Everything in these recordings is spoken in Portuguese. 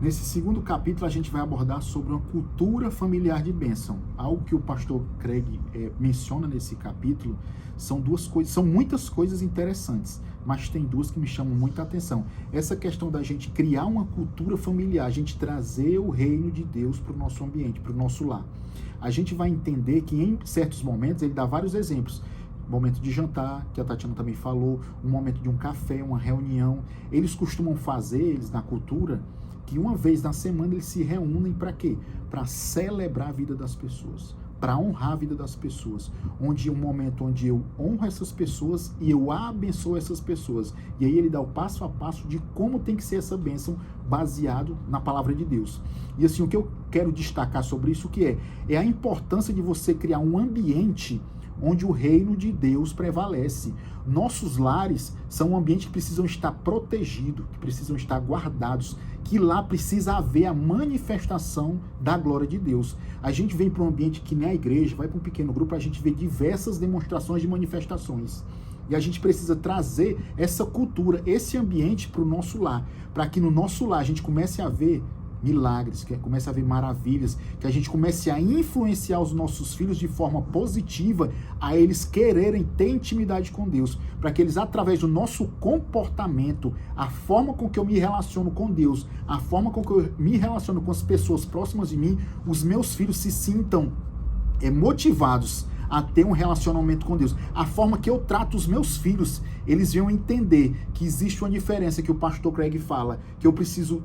Nesse segundo capítulo, a gente vai abordar sobre uma cultura familiar de bênção. Algo que o pastor Craig menciona nesse capítulo são duas coisas, são muitas coisas interessantes, mas tem duas que me chamam muita atenção. Essa questão da gente criar uma cultura familiar, a gente trazer o reino de Deus para o nosso ambiente, para o nosso lar. A gente vai entender que em certos momentos, ele dá vários exemplos. Momento de jantar, que a Tatiana também falou, um momento de um café, uma reunião. Eles costumam fazer, eles na cultura, que uma vez na semana eles se reúnem para quê? Para celebrar a vida das pessoas, para honrar a vida das pessoas, onde um momento onde eu honro essas pessoas e eu abençoo essas pessoas. E aí ele dá o passo a passo de como tem que ser essa bênção baseado na palavra de Deus. E assim, o que eu quero destacar sobre isso que é a importância de você criar um ambiente onde o reino de Deus prevalece. Nossos lares são um ambiente que precisam estar protegidos, que precisam estar guardados, que lá precisa haver a manifestação da glória de Deus. A gente vem para um ambiente que nem a igreja, vai para um pequeno grupo, a gente vê diversas demonstrações de manifestações. E a gente precisa trazer essa cultura, esse ambiente para o nosso lar, para que no nosso lar a gente comece a ver milagres, que comece a ver maravilhas, que a gente comece a influenciar os nossos filhos de forma positiva, a eles quererem ter intimidade com Deus, para que eles, através do nosso comportamento, a forma com que eu me relaciono com Deus, a forma com que eu me relaciono com as pessoas próximas de mim, os meus filhos se sintam motivados a ter um relacionamento com Deus. A forma que eu trato os meus filhos, eles vão entender que existe uma diferença que o pastor Craig fala, que eu preciso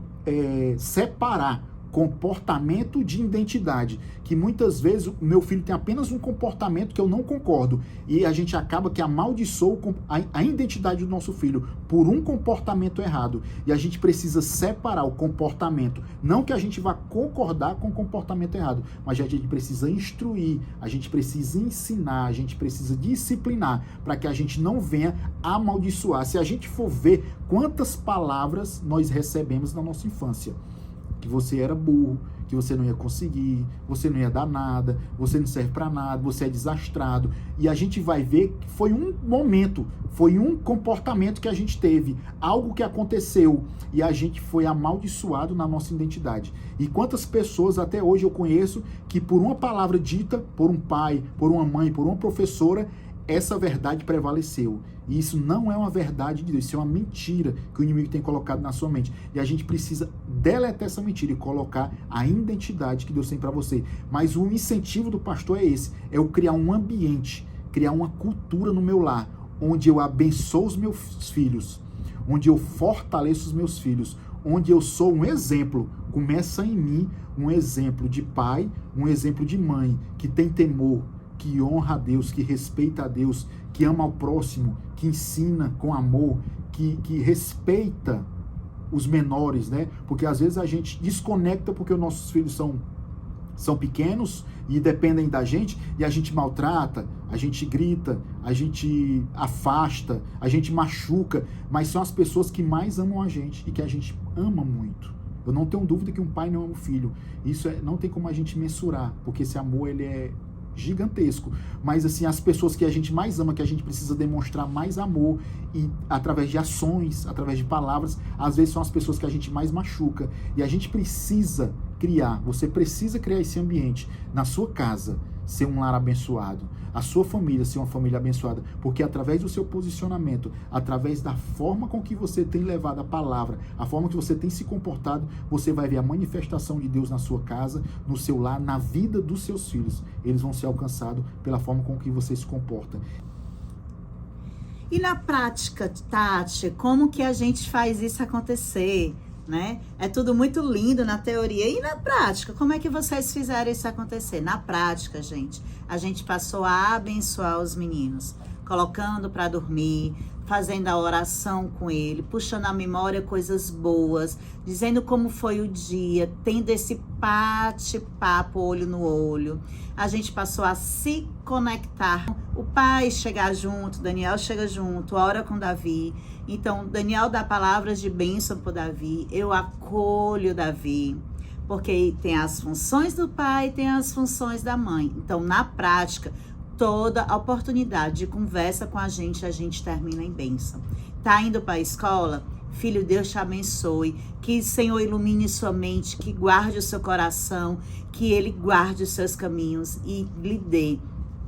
separar comportamento de identidade, que muitas vezes o meu filho tem apenas um comportamento que eu não concordo, e a gente acaba que amaldiçoa a identidade do nosso filho por um comportamento errado, e a gente precisa separar o comportamento, não que a gente vá concordar com o comportamento errado, mas a gente precisa instruir, a gente precisa ensinar, a gente precisa disciplinar, para que a gente não venha amaldiçoar. Se a gente for ver quantas palavras nós recebemos na nossa infância, que você era burro, que você não ia conseguir, você não ia dar nada, você não serve para nada, você é desastrado. E a gente vai ver que foi um momento, foi um comportamento que a gente teve, algo que aconteceu e a gente foi amaldiçoado na nossa identidade. E quantas pessoas até hoje eu conheço que por uma palavra dita por um pai, por uma mãe, por uma professora, essa verdade prevaleceu. E isso não é uma verdade de Deus, isso é uma mentira que o inimigo tem colocado na sua mente. E a gente precisa deletar essa mentira e colocar a identidade que Deus tem para você. Mas o incentivo do pastor é esse, é eu criar um ambiente, criar uma cultura no meu lar, onde eu abençoo os meus filhos, onde eu fortaleço os meus filhos, onde eu sou um exemplo. Começa em mim um exemplo de pai, um exemplo de mãe, que tem temor, que honra a Deus, que respeita a Deus, que ama ao próximo, que ensina com amor, que respeita os menores, né? Porque às vezes a gente desconecta porque os nossos filhos são pequenos e dependem da gente, e a gente maltrata, a gente grita, a gente afasta, a gente machuca, mas são as pessoas que mais amam a gente e que a gente ama muito. Eu não tenho dúvida que um pai não ama o filho. Isso não tem como a gente mensurar, porque esse amor, ele é gigantesco, mas assim, as pessoas que a gente mais ama, que a gente precisa demonstrar mais amor, e através de ações, através de palavras, às vezes são as pessoas que a gente mais machuca, e a gente precisa criar, você precisa criar esse ambiente na sua casa, ser um lar abençoado, a sua família ser uma família abençoada, porque através do seu posicionamento, através da forma com que você tem levado a palavra, a forma que você tem se comportado, você vai ver a manifestação de Deus na sua casa, no seu lar, na vida dos seus filhos. Eles vão ser alcançados pela forma com que você se comporta. E na prática, Tati, como que a gente faz isso acontecer? Né? É tudo muito lindo na teoria. E na prática, como é que vocês fizeram isso acontecer? Na prática, gente, a gente passou a abençoar os meninos, colocando para dormir, fazendo a oração com ele, puxando à memória coisas boas, dizendo como foi o dia, tendo esse bate-papo olho no olho. A gente passou a se conectar. O pai chegar junto, Daniel chega junto, ora com Davi. Então, Daniel dá palavras de bênção para Davi, eu acolho Davi, porque tem as funções do pai e tem as funções da mãe. Então, na prática, toda a oportunidade de conversa com a gente termina em bênção. Tá indo para a escola? Filho, Deus te abençoe. Que o Senhor ilumine sua mente, que guarde o seu coração, que Ele guarde os seus caminhos e lhe dê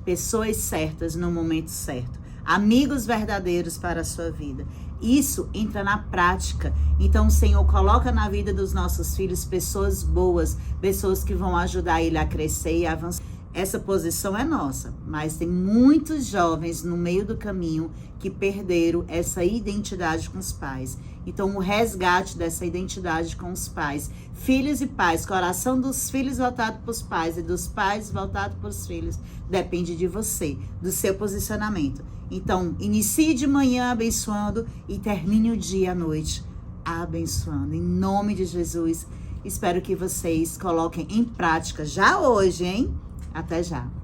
pessoas certas no momento certo. Amigos verdadeiros para a sua vida. Isso entra na prática. Então o Senhor coloca na vida dos nossos filhos pessoas boas, pessoas que vão ajudar ele a crescer e a avançar. Essa posição é nossa, mas tem muitos jovens no meio do caminho que perderam essa identidade com os pais. Então o resgate dessa identidade com os pais, filhos e pais, coração dos filhos voltado para os pais e dos pais voltado para os filhos, depende de você, do seu posicionamento. Então, inicie de manhã abençoando e termine o dia à noite abençoando. Em nome de Jesus, espero que vocês coloquem em prática já hoje, hein? Até já.